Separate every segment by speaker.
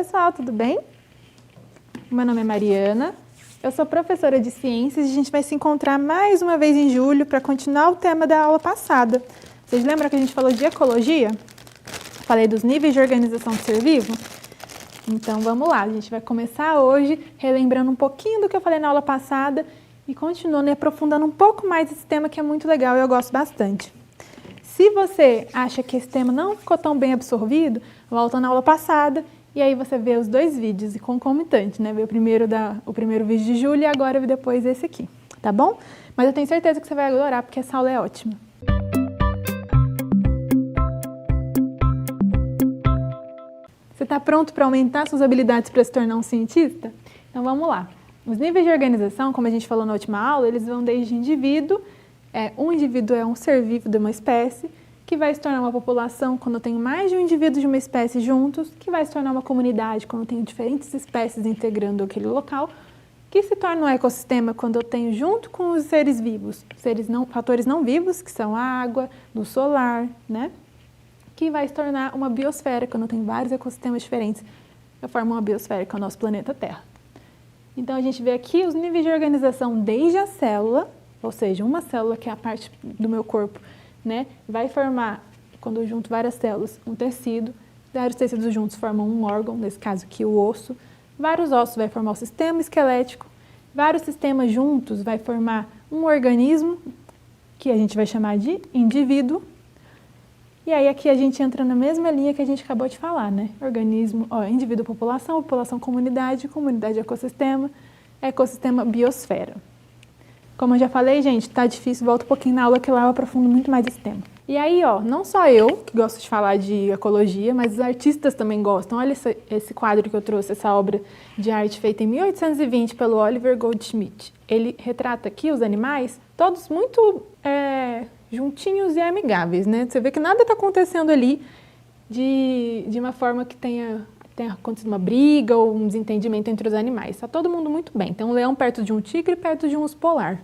Speaker 1: pessoal, tudo bem? Meu nome é Mariana, eu sou professora de ciências e a gente vai se encontrar mais uma vez em julho para continuar o tema da aula passada. Vocês lembram que a gente falou de ecologia? Falei dos níveis de organização do ser vivo? Então vamos lá, a gente vai começar hoje relembrando um pouquinho do que eu falei na aula passada e continuando e aprofundando um pouco mais esse tema que é muito legal e eu gosto bastante. Se você acha que esse tema não ficou tão bem absorvido, volta na aula passada e aí você vê os dois vídeos e concomitante, né? Vê o primeiro vídeo de julho e agora depois esse aqui, tá bom? Mas eu tenho certeza que você vai adorar porque essa aula é ótima. Você está pronto para aumentar suas habilidades para se tornar um cientista? Então vamos lá. Os níveis de organização, como a gente falou na última aula, eles vão desde indivíduo. Um indivíduo é um ser vivo de uma espécie, que vai se tornar uma população quando eu tenho mais de um indivíduo de uma espécie juntos, que vai se tornar uma comunidade quando eu tenho diferentes espécies integrando aquele local, que se torna um ecossistema quando eu tenho junto com os seres vivos, fatores não vivos, que são a água, luz solar, né? Que vai se tornar uma biosfera, quando eu tenho vários ecossistemas diferentes, eu formo uma biosfera, que é o nosso planeta Terra. Então a gente vê aqui os níveis de organização desde a célula, ou seja, uma célula que é a parte do meu corpo, né, vai formar, quando eu junto várias células, um tecido, vários tecidos juntos formam um órgão, nesse caso aqui o osso, vários ossos vai formar o sistema esquelético, vários sistemas juntos vai formar um organismo, que a gente vai chamar de indivíduo, e aí aqui a gente entra na mesma linha que a gente acabou de falar, né, organismo, indivíduo população, população comunidade, comunidade ecossistema, ecossistema biosfera. Como eu já falei, gente, tá difícil, volta um pouquinho na aula que lá eu aprofundo muito mais esse tema. E aí, não só eu, que gosto de falar de ecologia, mas os artistas também gostam. Olha esse quadro que eu trouxe, essa obra de arte feita em 1820 pelo Oliver Goldsmith. Ele retrata aqui os animais, todos muito juntinhos e amigáveis, né? Você vê que nada está acontecendo ali de uma forma que tenha acontecido uma briga ou um desentendimento entre os animais. Está todo mundo muito bem. Tem um leão perto de um tigre perto de um urso polar.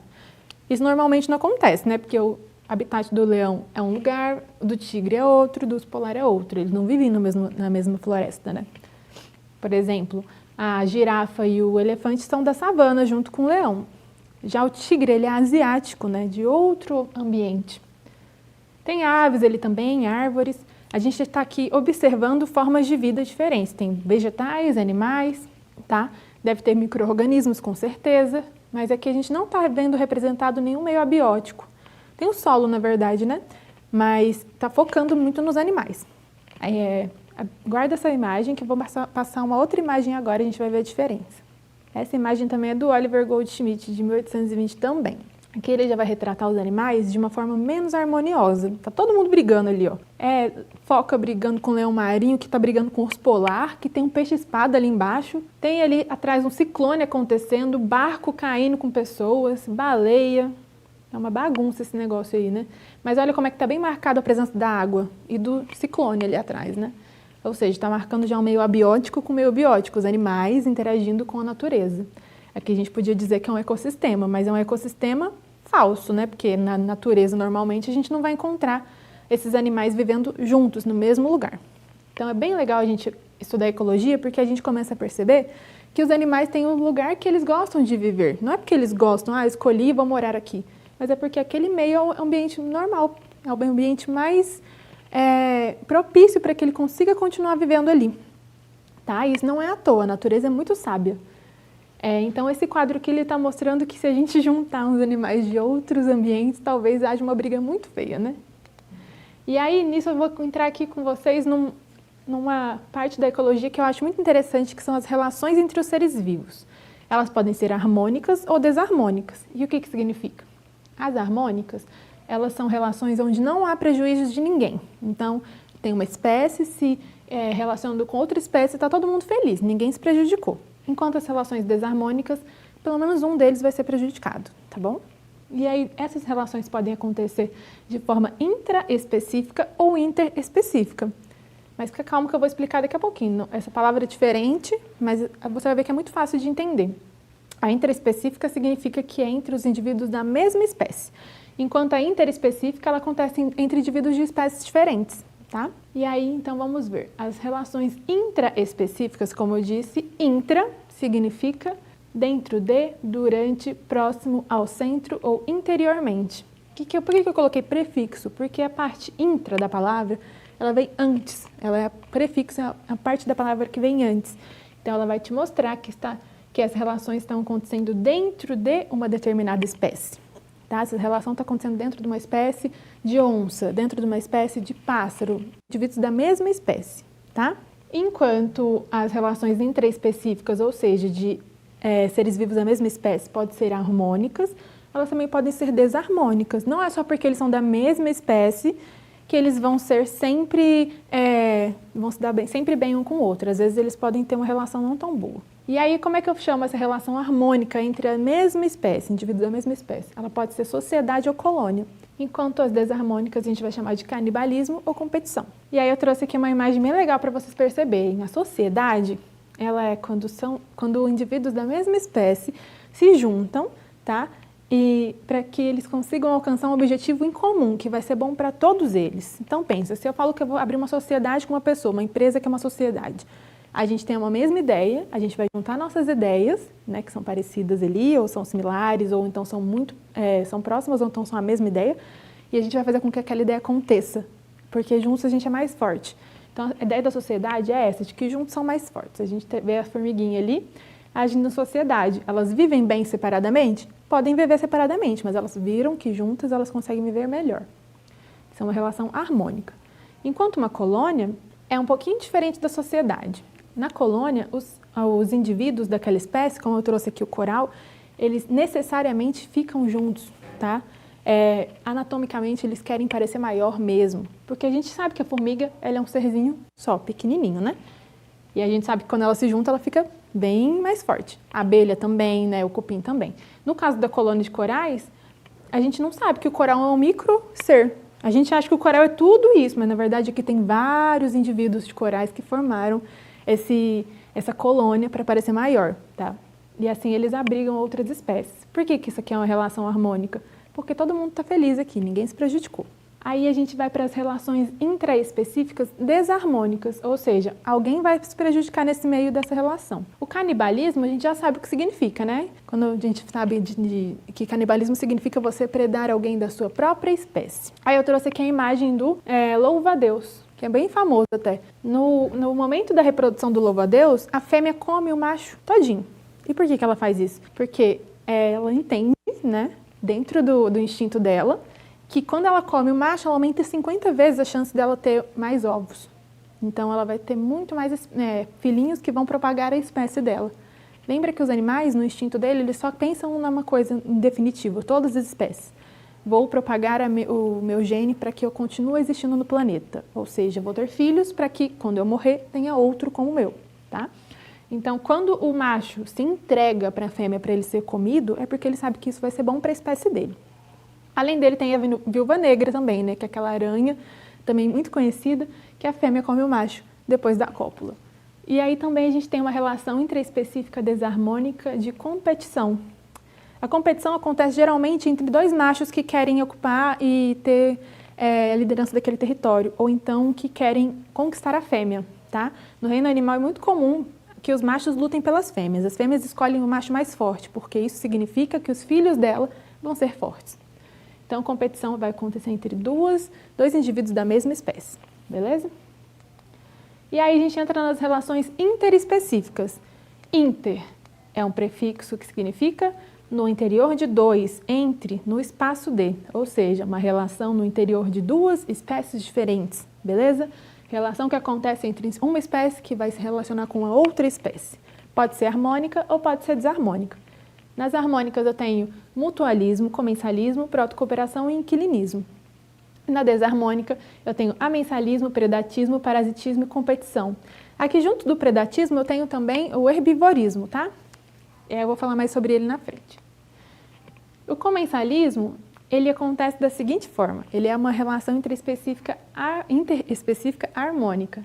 Speaker 1: Isso normalmente não acontece, né? Porque o habitat do leão é um lugar, o do tigre é outro, o do urso polar é outro. Eles não vivem na mesma floresta, né? Por exemplo, a girafa e o elefante são da savana junto com o leão. Já o tigre, ele é asiático, né? De outro ambiente. Tem aves ali também, árvores. A gente está aqui observando formas de vida diferentes. Tem vegetais, animais, tá? Deve ter micro-organismos, com certeza. Mas aqui a gente não está vendo representado nenhum meio abiótico. Tem o solo, na verdade, né? Mas está focando muito nos animais. Guarda essa imagem que eu vou passar uma outra imagem agora e a gente vai ver a diferença. Essa imagem também é do Oliver Goldsmith, de 1820 também. Aqui ele já vai retratar os animais de uma forma menos harmoniosa. Tá todo mundo brigando ali, ó. Foca brigando com o leão marinho, que tá brigando com o urso polar, que tem um peixe-espada ali embaixo. Tem ali atrás um ciclone acontecendo, barco caindo com pessoas, baleia. É uma bagunça esse negócio aí, né? Mas olha como é que tá bem marcado a presença da água e do ciclone ali atrás, né? Ou seja, tá marcando já um meio abiótico com meio biótico, os animais interagindo com a natureza. Aqui a gente podia dizer que é um ecossistema, mas é um ecossistema falso, né? Porque na natureza, normalmente, a gente não vai encontrar esses animais vivendo juntos, no mesmo lugar. Então, é bem legal a gente estudar ecologia, porque a gente começa a perceber que os animais têm um lugar que eles gostam de viver. Não é porque eles gostam, escolhi e vou morar aqui. Mas é porque aquele meio é um ambiente normal, é o ambiente mais propício para que ele consiga continuar vivendo ali. Tá? Isso não é à toa, a natureza é muito sábia. Então, esse quadro aqui ele está mostrando que se a gente juntar uns animais de outros ambientes, talvez haja uma briga muito feia, né? E aí, nisso eu vou entrar aqui com vocês numa parte da ecologia que eu acho muito interessante, que são as relações entre os seres vivos. Elas podem ser harmônicas ou desarmônicas. E o que significa? As harmônicas, elas são relações onde não há prejuízos de ninguém. Então, tem uma espécie se relacionando com outra espécie, está todo mundo feliz, ninguém se prejudicou. Enquanto as relações desarmônicas, pelo menos um deles vai ser prejudicado, tá bom? E aí, essas relações podem acontecer de forma intraespecífica ou interespecífica. Mas fica calmo que eu vou explicar daqui a pouquinho. Essa palavra é diferente, mas você vai ver que é muito fácil de entender. A intraespecífica significa que é entre os indivíduos da mesma espécie, enquanto a interespecífica ela acontece entre indivíduos de espécies diferentes. tá? E aí, então, vamos ver. As relações intraespecíficas, como eu disse, intra significa dentro de, durante, próximo ao centro ou interiormente. Por que eu coloquei prefixo? Porque a parte intra da palavra, ela vem antes. Ela é prefixo, a parte da palavra que vem antes. Então, ela vai te mostrar que as relações estão acontecendo dentro de uma determinada espécie. Tá? Essa relação está acontecendo dentro de uma espécie de onça, dentro de uma espécie de pássaro, indivíduos da mesma espécie. Tá? Enquanto as relações intraespecíficas, ou seja, de seres vivos da mesma espécie, podem ser harmônicas, elas também podem ser desarmônicas. Não é só porque eles são da mesma espécie que eles vão ser sempre, vão se dar sempre bem um com o outro. Às vezes eles podem ter uma relação não tão boa. E aí, como é que eu chamo essa relação harmônica entre a mesma espécie, indivíduos da mesma espécie? Ela pode ser sociedade ou colônia. Enquanto as desarmônicas a gente vai chamar de canibalismo ou competição. E aí eu trouxe aqui uma imagem bem legal para vocês perceberem. A sociedade, ela é quando indivíduos da mesma espécie se juntam, tá? E para que eles consigam alcançar um objetivo em comum, que vai ser bom para todos eles. Então pensa, se eu falo que eu vou abrir uma sociedade com uma pessoa, uma empresa que é uma sociedade, a gente tem uma mesma ideia, a gente vai juntar nossas ideias, né, que são parecidas ali, ou são similares, ou então são próximas, ou então são a mesma ideia, e a gente vai fazer com que aquela ideia aconteça, porque juntos a gente é mais forte. Então a ideia da sociedade é essa, de que juntos são mais fortes. A gente vê a formiguinha ali agindo em sociedade. Elas vivem bem separadamente? Podem viver separadamente, mas elas viram que juntas elas conseguem viver melhor. Isso é uma relação harmônica. Enquanto uma colônia é um pouquinho diferente da sociedade. Na colônia, os indivíduos daquela espécie, como eu trouxe aqui o coral, eles necessariamente ficam juntos, tá? Anatomicamente, eles querem parecer maior mesmo, porque a gente sabe que a formiga ela é um serzinho só, pequenininho, né? E a gente sabe que quando ela se junta, ela fica bem mais forte. A abelha também, né? O cupim também. No caso da colônia de corais, a gente não sabe que o coral é um micro ser. A gente acha que o coral é tudo isso, mas na verdade aqui tem vários indivíduos de corais que formaram essa colônia para parecer maior, tá? E assim eles abrigam outras espécies. Por que isso aqui é uma relação harmônica? Porque todo mundo está feliz aqui, ninguém se prejudicou. Aí a gente vai para as relações intraespecíficas desarmônicas, ou seja, alguém vai se prejudicar nesse meio dessa relação. O canibalismo, a gente já sabe o que significa, né? Quando a gente sabe que canibalismo significa você predar alguém da sua própria espécie. Aí eu trouxe aqui a imagem do louva-a-Deus, que é bem famoso até. No momento da reprodução do louva-a-Deus, a fêmea come o macho todinho. E por que ela faz isso? Porque ela entende, né, dentro do instinto dela, que quando ela come o macho, ela aumenta 50 vezes a chance dela ter mais ovos. Então, ela vai ter muito mais filhinhos que vão propagar a espécie dela. Lembra que os animais, no instinto dele, eles só pensam numa coisa em definitivo, todas as espécies. Vou propagar o meu gene para que eu continue existindo no planeta. Ou seja, vou ter filhos para que, quando eu morrer, tenha outro como o meu, tá? Então, quando o macho se entrega para a fêmea para ele ser comido, é porque ele sabe que isso vai ser bom para a espécie dele. Além dele, tem a viúva negra também, né? Que é aquela aranha, também muito conhecida, que a fêmea come o macho depois da cópula. E aí também a gente tem uma relação intraespecífica desarmônica de competição. A competição acontece geralmente entre dois machos que querem ocupar e ter a liderança daquele território, ou então que querem conquistar a fêmea, tá? No reino animal é muito comum que os machos lutem pelas fêmeas. As fêmeas escolhem o macho mais forte, porque isso significa que os filhos dela vão ser fortes. Então, a competição vai acontecer entre dois indivíduos da mesma espécie, beleza? E aí a gente entra nas relações interespecíficas. Inter é um prefixo que significa no interior de dois, entre, no espaço de, ou seja, uma relação no interior de duas espécies diferentes, beleza? Relação que acontece entre uma espécie que vai se relacionar com a outra espécie. Pode ser harmônica ou pode ser desarmônica. Nas harmônicas eu tenho mutualismo, comensalismo, protocooperação e inquilinismo. Na desarmônica eu tenho amensalismo, predatismo, parasitismo e competição. Aqui junto do predatismo eu tenho também o herbivorismo, tá? Eu vou falar mais sobre ele na frente. O comensalismo, ele acontece da seguinte forma, ele é uma relação interespecífica harmônica.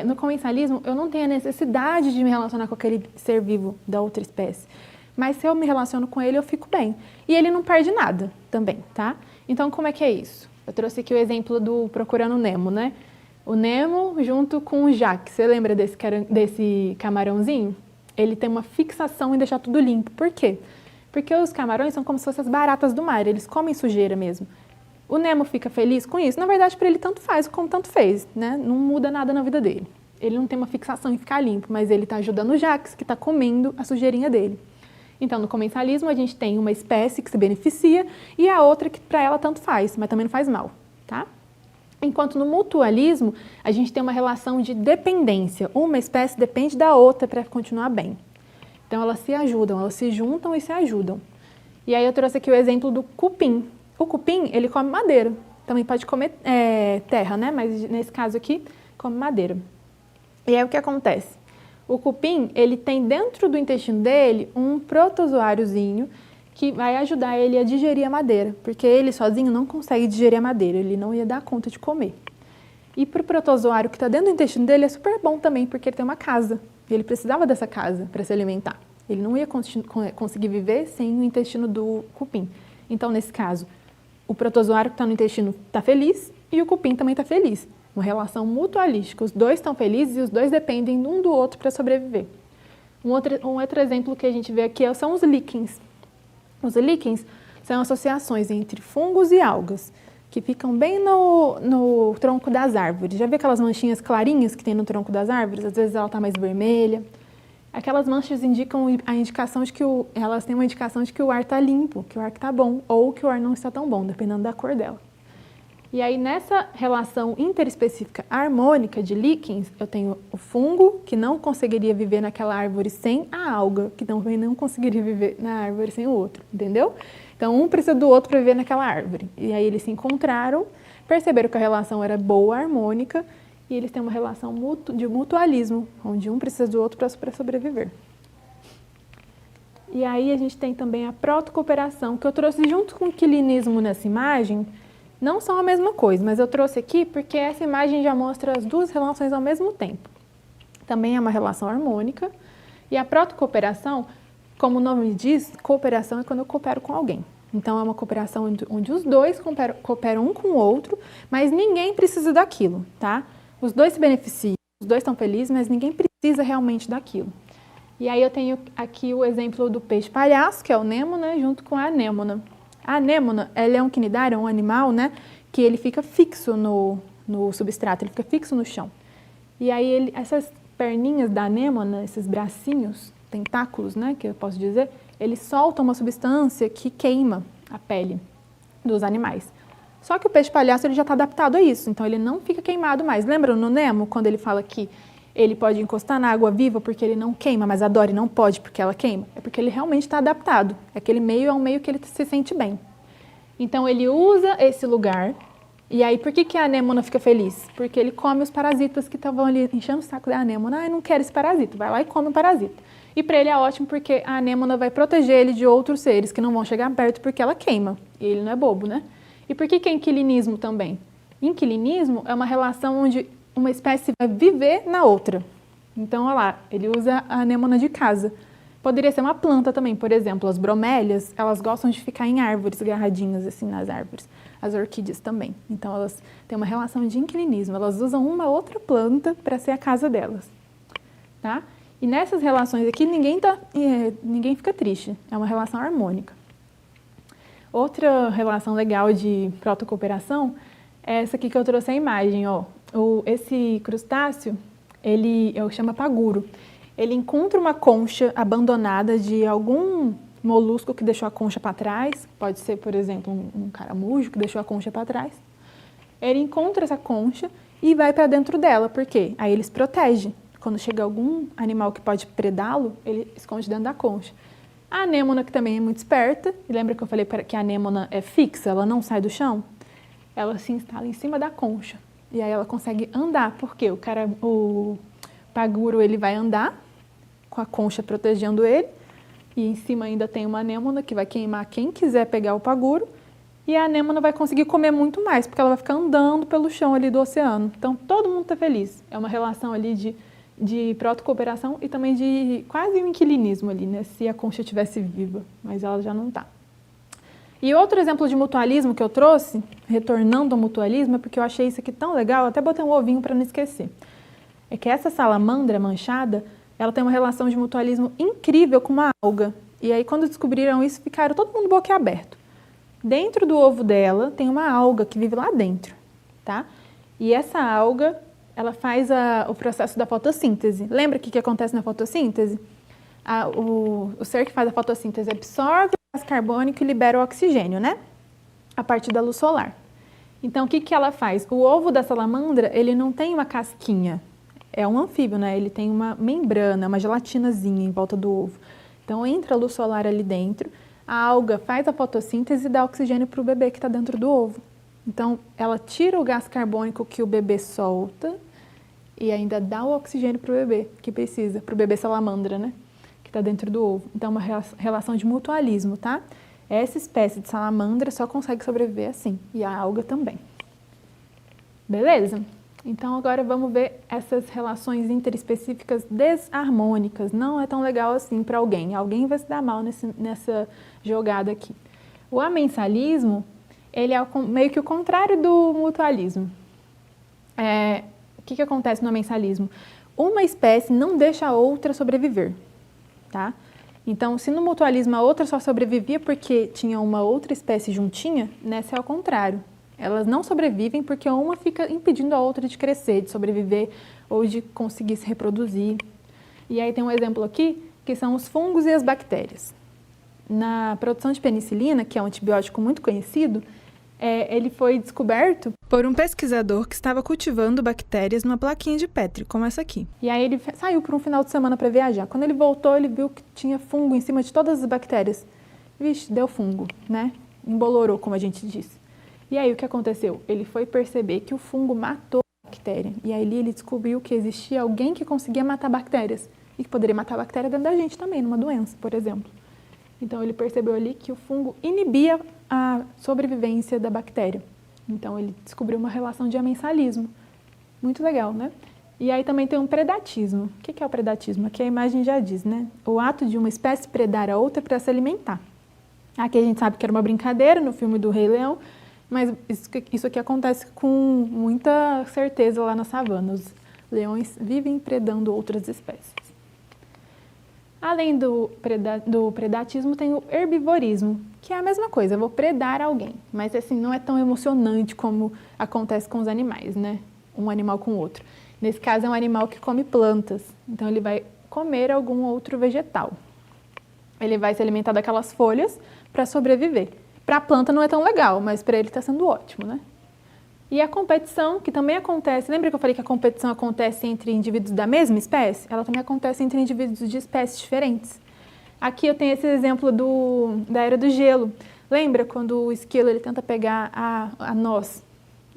Speaker 1: No comensalismo eu não tenho a necessidade de me relacionar com aquele ser vivo da outra espécie. Mas se eu me relaciono com ele, eu fico bem. E ele não perde nada também, tá? Então, como é que é isso? Eu trouxe aqui o exemplo do Procurando Nemo, né? O Nemo junto com o Jack. Você lembra desse camarãozinho? Ele tem uma fixação em deixar tudo limpo. Por quê? Porque os camarões são como se fossem as baratas do mar, eles comem sujeira mesmo. O Nemo fica feliz com isso? Na verdade, para ele tanto faz como tanto fez, né? Não muda nada na vida dele. Ele não tem uma fixação em ficar limpo, mas ele está ajudando o Jax, que está comendo a sujeirinha dele. Então, no comensalismo, a gente tem uma espécie que se beneficia e a outra que para ela tanto faz, mas também não faz mal, tá? Enquanto no mutualismo, a gente tem uma relação de dependência. Uma espécie depende da outra para continuar bem. Então, elas se ajudam, elas se juntam e se ajudam. E aí eu trouxe aqui o exemplo do cupim. O cupim, ele come madeira. Também pode comer terra, né? Mas nesse caso aqui, come madeira. E aí o que acontece? O cupim, ele tem dentro do intestino dele um protozoáriozinho que vai ajudar ele a digerir a madeira, porque ele sozinho não consegue digerir a madeira, ele não ia dar conta de comer. E para o protozoário que está dentro do intestino dele é super bom também, porque ele tem uma casa. Ele precisava dessa casa para se alimentar. Ele não ia conseguir viver sem o intestino do cupim. Então, nesse caso, o protozoário que está no intestino está feliz e o cupim também está feliz. Uma relação mutualística. Os dois estão felizes e os dois dependem um do outro para sobreviver. Um outro exemplo que a gente vê aqui são os líquens. Os líquens são associações entre fungos e algas, que ficam bem no tronco das árvores. Já viu aquelas manchinhas clarinhas que tem no tronco das árvores? Às vezes ela está mais vermelha. Aquelas manchas indicam a indicação de que elas têm uma indicação de que o ar está limpo, que o ar está bom, ou que o ar não está tão bom, dependendo da cor dela. E aí, nessa relação interespecífica harmônica de líquens, eu tenho o fungo, que não conseguiria viver naquela árvore sem a alga, que também não conseguiria viver na árvore sem o outro, entendeu? Então, um precisa do outro para viver naquela árvore. E aí, eles se encontraram, perceberam que a relação era boa, harmônica, e eles têm uma relação de mutualismo, onde um precisa do outro para sobreviver. E aí, a gente tem também a protocooperação, que eu trouxe junto com o quilinismo nessa imagem. Não são a mesma coisa, mas eu trouxe aqui porque essa imagem já mostra as duas relações ao mesmo tempo. Também é uma relação harmônica. E a protocooperação, como o nome diz, cooperação é quando eu coopero com alguém. Então, é uma cooperação onde os dois cooperam um com o outro, mas ninguém precisa daquilo, tá? Os dois se beneficiam, os dois estão felizes, mas ninguém precisa realmente daquilo. E aí eu tenho aqui o exemplo do peixe palhaço, que é o Nemo, né, junto com a anêmona. A anêmona, ela é um quinidário, é um animal, né, que ele fica fixo no substrato, ele fica fixo no chão. E aí essas perninhas da anêmona, esses bracinhos, tentáculos, né, que eu posso dizer, eles soltam uma substância que queima a pele dos animais. Só que o peixe palhaço ele já está adaptado a isso, então ele não fica queimado mais. Lembra no Nemo, quando ele fala que ele pode encostar na água viva porque ele não queima, mas a Dory não pode porque ela queima? É porque ele realmente está adaptado. Aquele meio é um meio que ele se sente bem. Então, ele usa esse lugar. E aí, por que a anêmona fica feliz? Porque ele come os parasitas que estavam ali enchendo o saco da anêmona. Ah, eu não quero esse parasita. Vai lá e come o parasita. E para ele é ótimo porque a anêmona vai proteger ele de outros seres que não vão chegar perto porque ela queima. E ele não é bobo, né? E por que é inquilinismo também? Inquilinismo é uma relação onde uma espécie vai viver na outra. Então, olha lá, ele usa a anêmona de casa. Poderia ser uma planta também, por exemplo, as bromélias, elas gostam de ficar em árvores, agarradinhas assim nas árvores. As orquídeas também. Então, elas têm uma relação de inquilinismo. Elas usam uma outra planta para ser a casa delas. Tá? E nessas relações aqui, ninguém fica triste. É uma relação harmônica. Outra relação legal de protocooperação é essa aqui que eu trouxe a imagem, ó. Esse crustáceo, ele chama paguro. Ele encontra uma concha abandonada de algum molusco que deixou a concha para trás. Pode ser, por exemplo, um caramujo que deixou a concha para trás. Ele encontra essa concha e vai para dentro dela. Por quê? Aí ele se protege. Quando chega algum animal que pode predá-lo, ele esconde dentro da concha. A anêmona, que também é muito esperta, e lembra que eu falei que a anêmona é fixa, ela não sai do chão? Ela se instala em cima da concha. E aí ela consegue andar, porque o paguro ele vai andar com a concha protegendo ele, e em cima ainda tem uma anêmona que vai queimar quem quiser pegar o paguro, e a anêmona vai conseguir comer muito mais, porque ela vai ficar andando pelo chão ali do oceano. Então todo mundo está feliz. É uma relação ali de protocooperação e também de quase um inquilinismo ali, né? Se a concha estivesse viva, mas ela já não está. E outro exemplo de mutualismo que eu trouxe, retornando ao mutualismo, é porque eu achei isso aqui tão legal, até botei um ovinho para não esquecer. É que essa salamandra manchada, ela tem uma relação de mutualismo incrível com uma alga. E aí, quando descobriram isso, ficaram todo mundo boquiaberto. Dentro do ovo dela, tem uma alga que vive lá dentro, tá? E essa alga, ela faz o processo da fotossíntese. Lembra o que acontece na fotossíntese? O ser que faz a fotossíntese absorve o gás carbônico e libera o oxigênio, né? A partir da luz solar. Então, o que ela faz? O ovo da salamandra, ele não tem uma casquinha. É um anfíbio, né? Ele tem uma membrana, uma gelatinazinha em volta do ovo. Então, entra a luz solar ali dentro, a alga faz a fotossíntese e dá oxigênio para o bebê que está dentro do ovo. Então, ela tira o gás carbônico que o bebê solta e ainda dá o oxigênio para o bebê que precisa, para o bebê salamandra, né? Que está dentro do ovo. Então, é uma relação de mutualismo, tá? Essa espécie de salamandra só consegue sobreviver assim, e a alga também. Beleza? Então, agora vamos ver essas relações interespecíficas desarmônicas. Não é tão legal assim para alguém. Alguém vai se dar mal nessa jogada aqui. O amensalismo, ele é meio que o contrário do mutualismo. O que acontece no amensalismo? Uma espécie não deixa a outra sobreviver, tá? Então, se no mutualismo a outra só sobrevivia porque tinha uma outra espécie juntinha, nessa é ao contrário. Elas não sobrevivem porque uma fica impedindo a outra de crescer, de sobreviver ou de conseguir se reproduzir. E aí tem um exemplo aqui, que são os fungos e as bactérias. Na produção de penicilina, que é um antibiótico muito conhecido, ele foi descoberto por um pesquisador que estava cultivando bactérias numa plaquinha de Petri, como essa aqui. E aí ele saiu por um final de semana para viajar. Quando ele voltou, ele viu que tinha fungo em cima de todas as bactérias. Vixe, deu fungo, né? Embolorou, como a gente disse. E aí o que aconteceu? Ele foi perceber que o fungo matou a bactéria. E aí ele descobriu que existia alguém que conseguia matar bactérias. E que poderia matar a bactéria dentro da gente também, numa doença, por exemplo. Então ele percebeu ali que o fungo inibia a sobrevivência da bactéria. Então ele descobriu uma relação de amensalismo. Muito legal, né? E aí também tem um predatismo. O que é o predatismo? Aqui a imagem já diz, né? O ato de uma espécie predar a outra para se alimentar. Aqui a gente sabe que era uma brincadeira no filme do Rei Leão, mas isso aqui acontece com muita certeza lá na savana. Os leões vivem predando outras espécies. Além do predatismo, tem o herbivorismo, que é a mesma coisa, eu vou predar alguém. Mas assim, não é tão emocionante como acontece com os animais, né? Um animal com o outro. Nesse caso, é um animal que come plantas, então ele vai comer algum outro vegetal. Ele vai se alimentar daquelas folhas para sobreviver. Para a planta não é tão legal, mas para ele está sendo ótimo, né? E a competição, que também acontece, lembra que eu falei que a competição acontece entre indivíduos da mesma espécie? Ela também acontece entre indivíduos de espécies diferentes. Aqui eu tenho esse exemplo da Era do Gelo. Lembra quando o esquilo ele tenta pegar a noz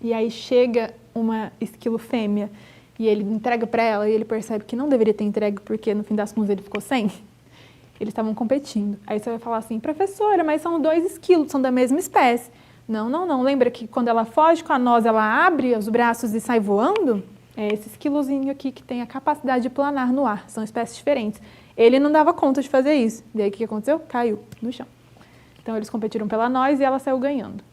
Speaker 1: e aí chega uma esquilo fêmea e ele entrega para ela e ele percebe que não deveria ter entregue porque no fim das contas ele ficou sem? Eles estavam competindo. Aí você vai falar assim, professora, mas são 2 esquilos, são da mesma espécie. Não. Lembra que quando ela foge com a noz, ela abre os braços e sai voando? É esse esquilozinho aqui que tem a capacidade de planar no ar. São espécies diferentes. Ele não dava conta de fazer isso. Daí o que aconteceu? Caiu no chão. Então eles competiram pela noz e ela saiu ganhando.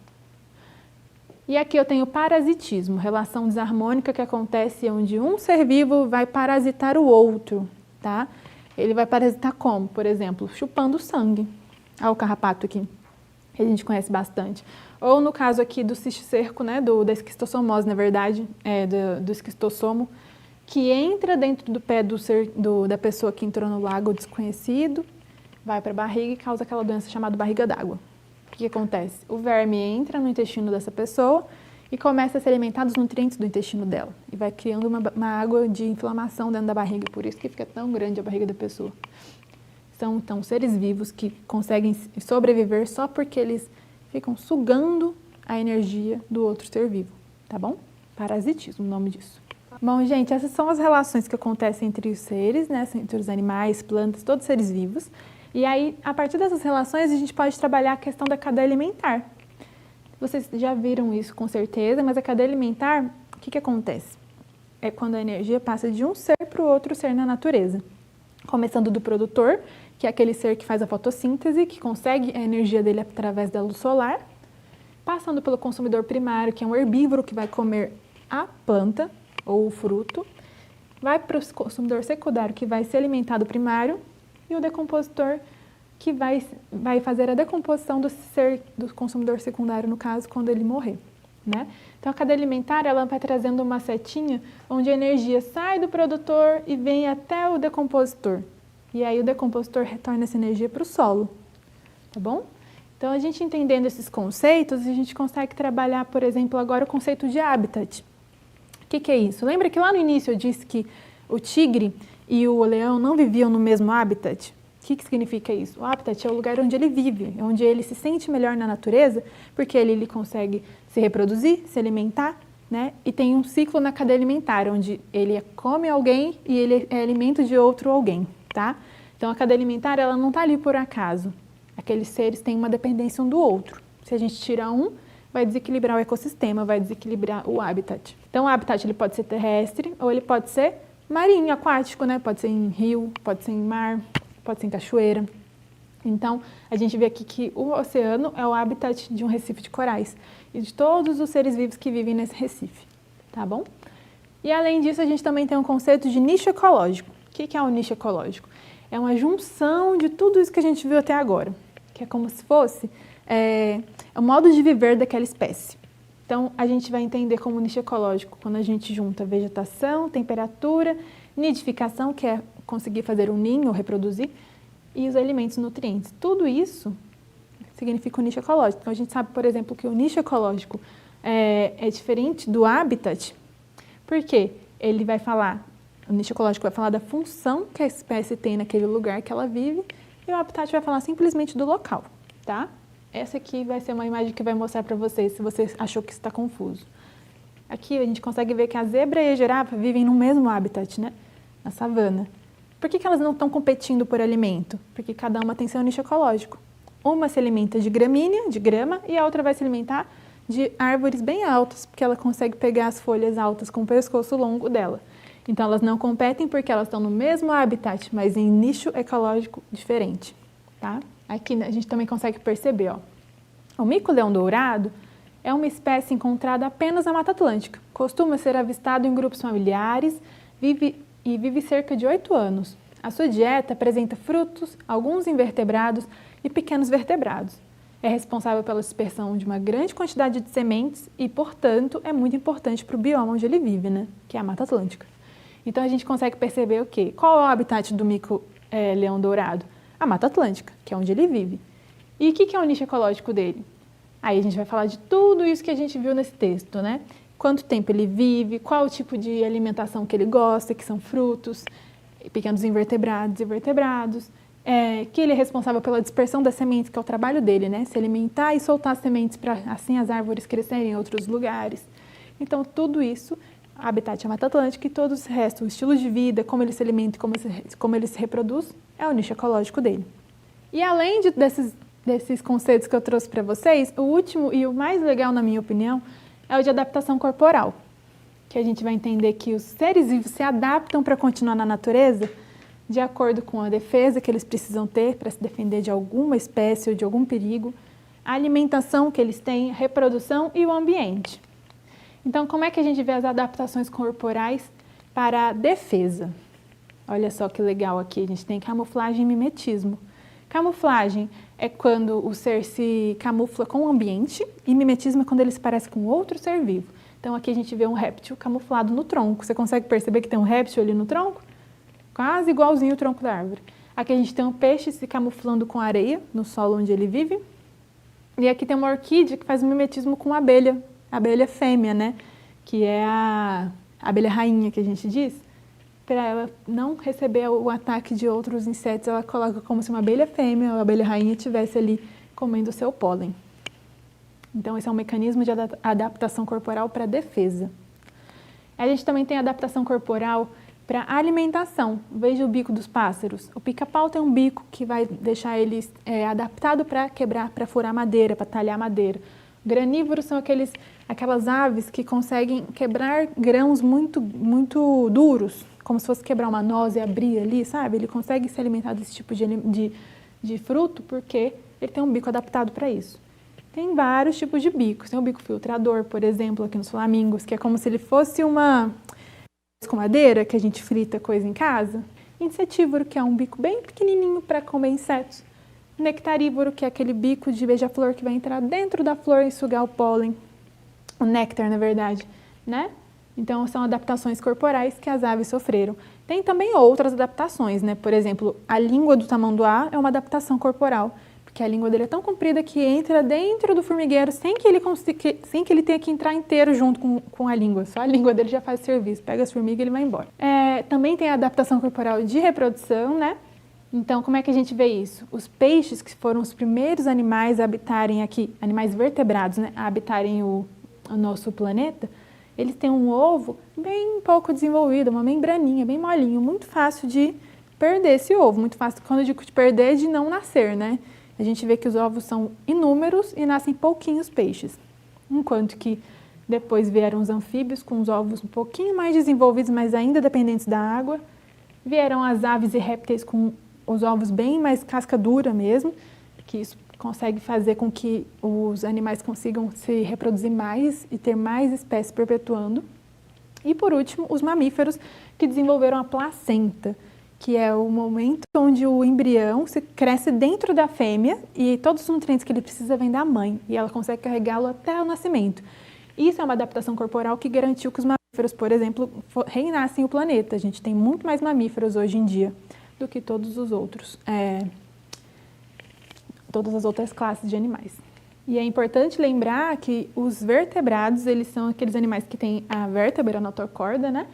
Speaker 1: E aqui eu tenho parasitismo, relação desarmônica que acontece onde um ser vivo vai parasitar o outro, tá? Ele vai parasitar como? Por exemplo, chupando sangue. Olha o carrapato aqui, que a gente conhece bastante. Ou no caso aqui do cisticerco, né, da esquistossomose, na verdade, do esquistossomo, que entra dentro do pé da pessoa que entrou no lago desconhecido, vai para a barriga e causa aquela doença chamada barriga d'água. O que acontece? O verme entra no intestino dessa pessoa e começa a se alimentar dos nutrientes do intestino dela. E vai criando uma água de inflamação dentro da barriga, por isso que fica tão grande a barriga da pessoa. São, então, seres vivos que conseguem sobreviver só porque eles ficam sugando a energia do outro ser vivo, tá bom? Parasitismo, o nome disso. Bom, gente, essas são as relações que acontecem entre os seres, né? Entre os animais, plantas, todos os seres vivos. E aí, a partir dessas relações, a gente pode trabalhar a questão da cadeia alimentar. Vocês já viram isso com certeza, mas a cadeia alimentar, o que acontece? É quando a energia passa de um ser para o outro ser na natureza. Começando do produtor, que é aquele ser que faz a fotossíntese, que consegue a energia dele através da luz solar, passando pelo consumidor primário, que é um herbívoro que vai comer a planta ou o fruto, vai para o consumidor secundário, que vai se alimentar do primário, e o decompositor, que vai fazer a decomposição do consumidor secundário, no caso, quando ele morrer, né? Então, a cadeia alimentar, ela vai trazendo uma setinha onde a energia sai do produtor e vem até o decompositor. E aí, o decompositor retorna essa energia para o solo, tá bom? Então, a gente entendendo esses conceitos, a gente consegue trabalhar, por exemplo, agora o conceito de habitat. O que é isso? Lembra que lá no início eu disse que o tigre e o leão não viviam no mesmo habitat? O que significa isso? O habitat é o lugar onde ele vive, onde ele se sente melhor na natureza, porque ele consegue se reproduzir, se alimentar, né? E tem um ciclo na cadeia alimentar, onde ele come alguém e ele é alimento de outro alguém, tá? Então, a cadeia alimentar, ela não está ali por acaso. Aqueles seres têm uma dependência um do outro. Se a gente tirar um, vai desequilibrar o ecossistema, vai desequilibrar o habitat. Então, o habitat ele pode ser terrestre ou ele pode ser marinho, aquático, né? Pode ser em rio, pode ser em mar, pode ser em cachoeira. Então, a gente vê aqui que o oceano é o habitat de um recife de corais e de todos os seres vivos que vivem nesse recife, tá bom? E além disso, a gente também tem um conceito de nicho ecológico. O que é o nicho ecológico? É uma junção de tudo isso que a gente viu até agora, que é como se fosse o modo de viver daquela espécie. Então, a gente vai entender como nicho ecológico quando a gente junta vegetação, temperatura, nidificação, que é conseguir fazer um ninho ou reproduzir, e os alimentos e nutrientes. Tudo isso significa o nicho ecológico. Então, a gente sabe, por exemplo, que o nicho ecológico é diferente do habitat, porque ele vai falar, o nicho ecológico vai falar da função que a espécie tem naquele lugar que ela vive, e o habitat vai falar simplesmente do local, tá? Essa aqui vai ser uma imagem que vai mostrar para vocês, se você achou que está confuso. Aqui a gente consegue ver que a zebra e a girafa vivem no mesmo habitat, né? Na savana. Por que elas não estão competindo por alimento? Porque cada uma tem seu nicho ecológico. Uma se alimenta de gramínea, de grama, e a outra vai se alimentar de árvores bem altas, porque ela consegue pegar as folhas altas com o pescoço longo dela. Então, elas não competem porque elas estão no mesmo habitat, mas em nicho ecológico diferente, tá? Aqui a gente também consegue perceber, ó. O mico-leão-dourado é uma espécie encontrada apenas na Mata Atlântica. Costuma ser avistado em grupos familiares, vive cerca de 8 anos. A sua dieta apresenta frutos, alguns invertebrados e pequenos vertebrados. É responsável pela dispersão de uma grande quantidade de sementes e, portanto, é muito importante para o bioma onde ele vive, né? Que é a Mata Atlântica. Então, a gente consegue perceber o quê? Qual é o habitat do mico-leão-dourado? A Mata Atlântica, que é onde ele vive. E o que é o nicho ecológico dele? Aí a gente vai falar de tudo isso que a gente viu nesse texto, né? Quanto tempo ele vive, qual o tipo de alimentação que ele gosta, que são frutos, pequenos invertebrados e vertebrados, que ele é responsável pela dispersão das sementes, que é o trabalho dele, né? Se alimentar e soltar as sementes para assim as árvores crescerem em outros lugares. Então, tudo isso, habitat é a Mata Atlântica e todo o resto, o estilo de vida, como ele se alimenta e como ele se reproduz, é o nicho ecológico dele. E além desses conceitos que eu trouxe para vocês, o último e o mais legal, na minha opinião, é o de adaptação corporal, que a gente vai entender que os seres vivos se adaptam para continuar na natureza de acordo com a defesa que eles precisam ter para se defender de alguma espécie ou de algum perigo, a alimentação que eles têm, a reprodução e o ambiente. Então, como é que a gente vê as adaptações corporais para a defesa? Olha só que legal aqui, a gente tem camuflagem e mimetismo. Camuflagem é quando o ser se camufla com o ambiente e mimetismo é quando ele se parece com outro ser vivo. Então, aqui a gente vê um réptil camuflado no tronco. Você consegue perceber que tem um réptil ali no tronco? Quase igualzinho o tronco da árvore. Aqui a gente tem um peixe se camuflando com areia no solo onde ele vive. E aqui tem uma orquídea que faz um mimetismo com a abelha fêmea, né? Que é a abelha rainha que a gente diz. Para ela não receber o ataque de outros insetos, ela coloca como se uma abelha fêmea ou a abelha rainha estivesse ali comendo o seu pólen. Então, esse é um mecanismo de adaptação corporal para defesa. A gente também tem adaptação corporal para alimentação. Veja o bico dos pássaros. O pica-pau tem um bico que vai deixar ele adaptado para quebrar, para furar madeira, para talhar madeira. Granívoros são aquelas aves que conseguem quebrar grãos muito, muito duros, como se fosse quebrar uma noz e abrir ali, sabe? Ele consegue se alimentar desse tipo de fruto porque ele tem um bico adaptado para isso. Tem vários tipos de bicos. Tem o bico filtrador, por exemplo, aqui nos flamingos, que é como se ele fosse uma escumadeira que a gente frita coisa em casa. Insetívoro, que é um bico bem pequenininho para comer insetos. Nectarívoro, que é aquele bico de beija-flor que vai entrar dentro da flor e sugar o pólen. O néctar, na verdade, né? Então, são adaptações corporais que as aves sofreram. Tem também outras adaptações, né? Por exemplo, a língua do tamanduá é uma adaptação corporal, porque a língua dele é tão comprida que entra dentro do formigueiro sem que ele tenha que entrar inteiro junto com a língua. Só a língua dele já faz o serviço. Pega as formigas e ele vai embora. Também tem a adaptação corporal de reprodução, né? Então, como é que a gente vê isso? Os peixes, que foram os primeiros animais a habitarem aqui, animais vertebrados, né? A habitarem o nosso planeta, eles têm um ovo bem pouco desenvolvido, uma membraninha bem molinho, muito fácil de perder esse ovo. Muito fácil, quando eu digo de perder, de não nascer, né? A gente vê que os ovos são inúmeros e nascem pouquinhos peixes. Enquanto que depois vieram os anfíbios com os ovos um pouquinho mais desenvolvidos, mas ainda dependentes da água. Vieram as aves e répteis com os ovos bem mais casca dura mesmo, que isso consegue fazer com que os animais consigam se reproduzir mais e ter mais espécies perpetuando. E por último, os mamíferos que desenvolveram a placenta, que é o momento onde o embrião se cresce dentro da fêmea e todos os nutrientes que ele precisa vêm da mãe e ela consegue carregá-lo até o nascimento. Isso é uma adaptação corporal que garantiu que os mamíferos, por exemplo, reinassem o planeta. A gente tem muito mais mamíferos hoje em dia do que todos os outros, todas as outras classes de animais. E é importante lembrar que os vertebrados, eles são aqueles animais que têm a vértebra, a notocorda, né?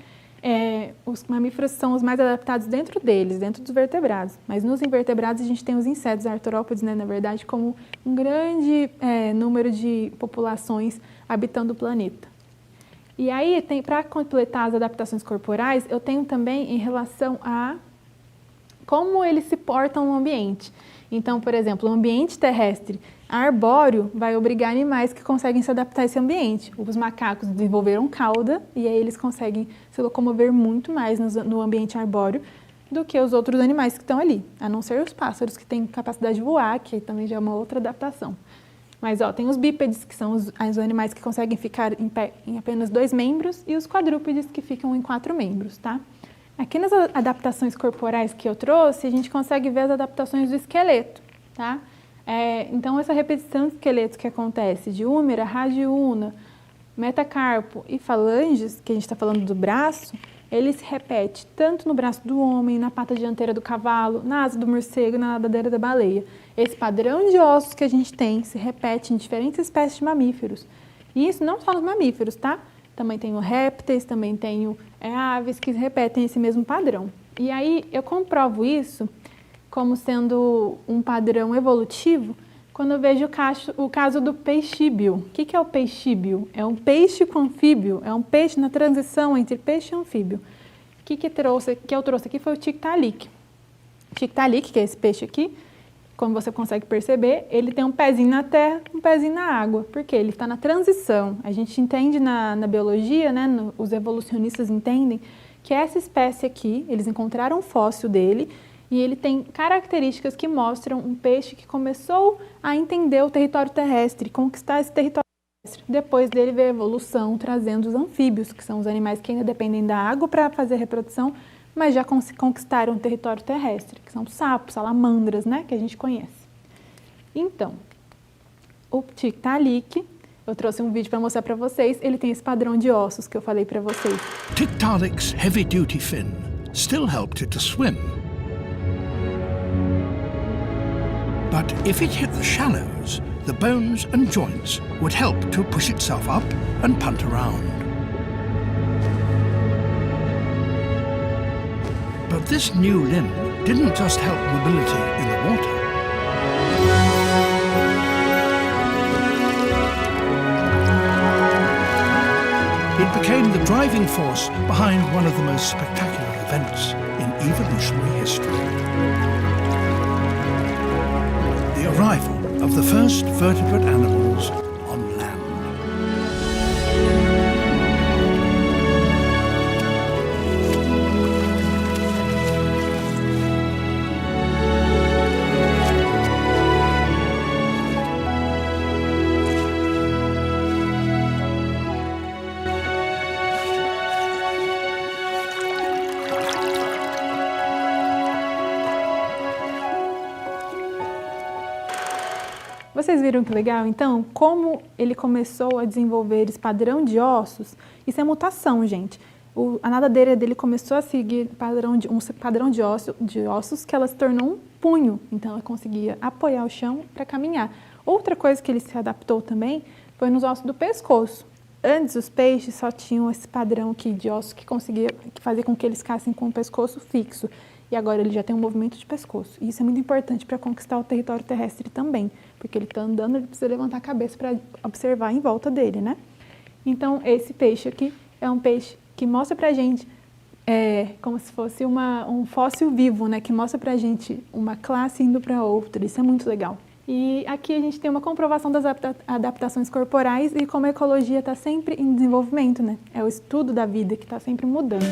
Speaker 1: Os mamíferos são os mais adaptados dentro deles, dentro dos vertebrados. Mas nos invertebrados a gente tem os insetos, artrópodes, né, na verdade, como um grande número de populações habitando o planeta. E aí, para completar as adaptações corporais, eu tenho também em relação a como eles se portam no ambiente. Então, por exemplo, o ambiente terrestre arbóreo vai obrigar animais que conseguem se adaptar a esse ambiente. Os macacos desenvolveram cauda e aí eles conseguem se locomover muito mais no ambiente arbóreo do que os outros animais que estão ali, a não ser os pássaros que têm capacidade de voar, que também já é uma outra adaptação. Mas tem os bípedes, que são os animais que conseguem ficar em pé em apenas 2 membros, e os quadrúpedes, que ficam em 4 membros, tá? Aqui nas adaptações corporais que eu trouxe, a gente consegue ver as adaptações do esqueleto, tá? Então, essa repetição de esqueletos que acontece de húmera, radiúna, metacarpo e falanges, que a gente está falando do braço, ele se repete tanto no braço do homem, na pata dianteira do cavalo, na asa do morcego e na nadadeira da baleia. Esse padrão de ossos que a gente tem se repete em diferentes espécies de mamíferos. E isso não só nos mamíferos, tá? Também tenho répteis, também tenho aves que repetem esse mesmo padrão. E aí eu comprovo isso como sendo um padrão evolutivo quando eu vejo o caso do peixíbio. O que é o peixíbio? É um peixe com anfíbio, é um peixe na transição entre peixe e anfíbio. O que eu trouxe aqui foi o tiktaalik. O tiktaalik, que é esse peixe aqui, como você consegue perceber, ele tem um pezinho na terra, um pezinho na água, porque ele está na transição. A gente entende na biologia, né, os evolucionistas entendem que essa espécie aqui, eles encontraram um fóssil dele e ele tem características que mostram um peixe que começou a entender o território terrestre, conquistar esse território terrestre. Depois dele veio a evolução trazendo os anfíbios, que são os animais que ainda dependem da água para fazer reprodução, mas já conquistaram o território terrestre, que são sapos, salamandras, né, que a gente conhece. Então, o tiktaalik, eu trouxe um vídeo para mostrar para vocês, ele tem esse padrão de ossos que eu falei para vocês.
Speaker 2: Tiktaalik's heavy-duty fin still helped it to swim. But if it hit the shallows, the bones and joints would help to push itself up and punt around. But this new limb didn't just help mobility in the water. It became the driving force behind one of the most spectacular events in evolutionary history. The arrival of the first vertebrate animals on land.
Speaker 1: Vocês viram que legal? Então, como ele começou a desenvolver esse padrão de ossos, isso é mutação, gente. A nadadeira dele começou a seguir um padrão de ossos que ela se tornou um punho. Então, ela conseguia apoiar o chão para caminhar. Outra coisa que ele se adaptou também foi nos ossos do pescoço. Antes, os peixes só tinham esse padrão aqui de ossos que fazer com que eles ficassem com o pescoço fixo. E agora ele já tem um movimento de pescoço. E isso é muito importante para conquistar o território terrestre também, porque ele está andando, ele precisa levantar a cabeça para observar em volta dele, né? Então, esse peixe aqui é um peixe que mostra pra gente, como se fosse um fóssil vivo, né? Que mostra pra gente uma classe indo para outra. Isso é muito legal. E aqui a gente tem uma comprovação das adaptações corporais e como a ecologia está sempre em desenvolvimento, né? É o estudo da vida que está sempre mudando.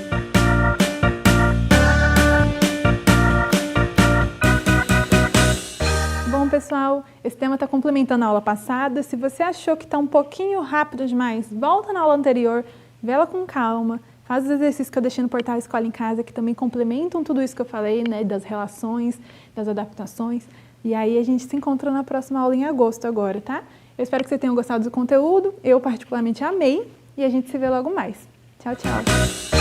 Speaker 1: Bom, pessoal, esse tema está complementando a aula passada. Se você achou que está um pouquinho rápido demais, volta na aula anterior, vê ela com calma, faz os exercícios que eu deixei no portal Escola em Casa, que também complementam tudo isso que eu falei, né, das relações, das adaptações. E aí a gente se encontra na próxima aula em agosto agora, tá? Eu espero que vocês tenham gostado do conteúdo, eu particularmente amei, e a gente se vê logo mais. Tchau, tchau!